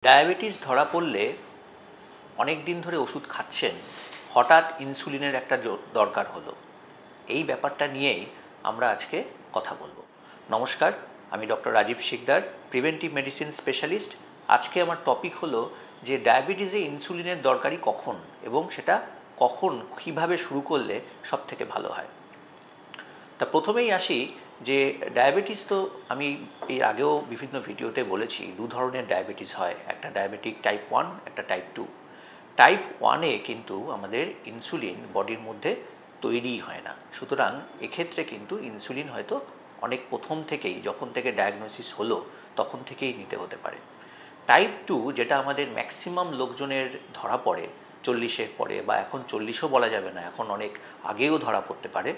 Diabetes ধরা পড়লে অনেক দিন ধরে ওষুধ খাচ্ছেন, হঠাৎ ইনসুলিনের একটা দরকার হলো। এই ব্যাপারটা নিয়েই আমরা আজকে কথা বলবো। নমস্কার, আমি doctor Rajib Sikdar, preventive medicine specialist. আজকে আমার টপিক হলো যে ডায়াবেটিসে ইনসুলিনের দরকারি কখন এবং সেটা কখন কীভাবে শুরু করলে সব থেকে ভালো হয়। তা প্রথমেই আসি যে ডায়াবেটিস তো আমি এর আগেও বিভিন্ন ভিডিওতে বলেছি দু ধরনের ডায়াবেটিস হয়, একটা ডায়াবেটিক টাইপ 1, একটা টাইপ 2। টাইপ 1-এ কিন্তু আমাদের ইনসুলিন বডির মধ্যে তৈরি হয় না, সুতরাং এক্ষেত্রে কিন্তু ইনসুলিন হয়তো অনেক প্রথম থেকেই, যখন থেকে ডায়াগনোসিস হলো তখন থেকেই নিতে হতে পারে। টাইপ 2 যেটা আমাদের ম্যাক্সিমাম লোকজনের ধরা পড়ে 40-এর পরে, বা এখন 40ও বলা যাবে না, এখন অনেক আগেও ধরা পড়তে পারে,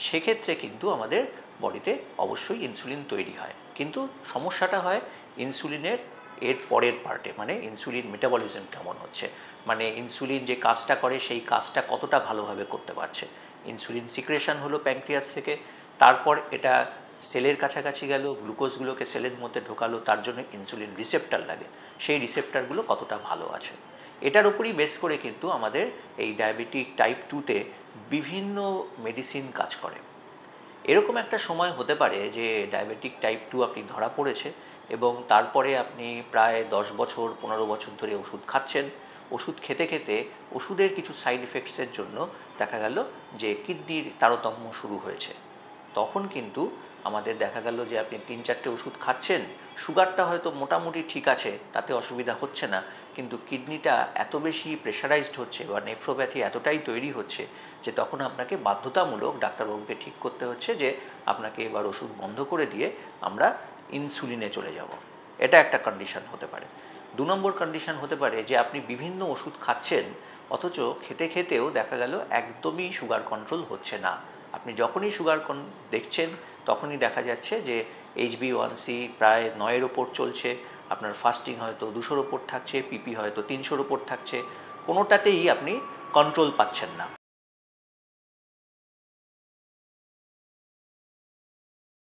সেক্ষেত্রে কিন্তু আমাদের বডিতে অবশ্যই ইনসুলিন তৈরি হয়, কিন্তু সমস্যাটা হয় ইনসুলিনের এর পরের পার্টে, মানে ইনসুলিন মেটাবলিজম কেমন হচ্ছে, মানে ইনসুলিন যে কাজটা করে সেই কাজটা কতটা ভালোভাবে করতে পারছে। ইনসুলিন সিক্রেশন হলো প্যানক্রিয়াস থেকে, তারপর এটা সেলের কাছাকাছি গেল, গ্লুকোজগুলোকে সেলের মধ্যে ঢোকালো, তার জন্য ইনসুলিন রিসেপ্টার লাগে, সেই রিসেপ্টারগুলো কতটা ভালো আছে, এটার উপরই বেস করে কিন্তু আমাদের এই ডায়াবেটিক টাইপ 2-তে বিভিন্ন মেডিসিন কাজ করে। এরকম একটা সময় হতে পারে যে ডায়াবেটিক টাইপ 2 আপনি ধরা পড়েছে এবং তারপরে আপনি প্রায় 10 বছর 15 বছর ধরে ওষুধ খাচ্ছেন। ওষুধ খেতে খেতে ওষুধের কিছু সাইড এফেক্টসের জন্য দেখা গেল যে কিডনির তারতম্য শুরু হয়েছে। তখন কিন্তু আমাদের দেখা গেল যে আপনি 3-4টে ওষুধ খাচ্ছেন, সুগারটা হয়তো মোটামুটি ঠিক আছে, তাতে অসুবিধা হচ্ছে না, কিন্তু কিডনিটা এত বেশি প্রেশারাইজড হচ্ছে বা নেফ্রোপ্যাথি এতটাই তৈরি হচ্ছে যে তখন আপনাকে বাধ্যতামূলক ডাক্তারবাবুকে ঠিক করতে হচ্ছে যে আপনাকে এবার ওষুধ বন্ধ করে দিয়ে আমরা ইনসুলিনে চলে যাব। এটা একটা কন্ডিশন হতে পারে। 2 নম্বর কন্ডিশন হতে পারে যে আপনি বিভিন্ন ওষুধ খাচ্ছেন, অথচ খেতে খেতেও দেখা গেল একদমই সুগার কন্ট্রোল হচ্ছে না। আপনি যখনই সুগার দেখছেন তখনই দেখা যাচ্ছে যে HbA1c প্রায় 9-এর ওপর চলছে, আপনার ফাস্টিং হয়তো 200-র ওপর থাকছে, পিপি হয়তো 300-র ওপর থাকছে, কোনোটাতেই আপনি কন্ট্রোল পাচ্ছেন না।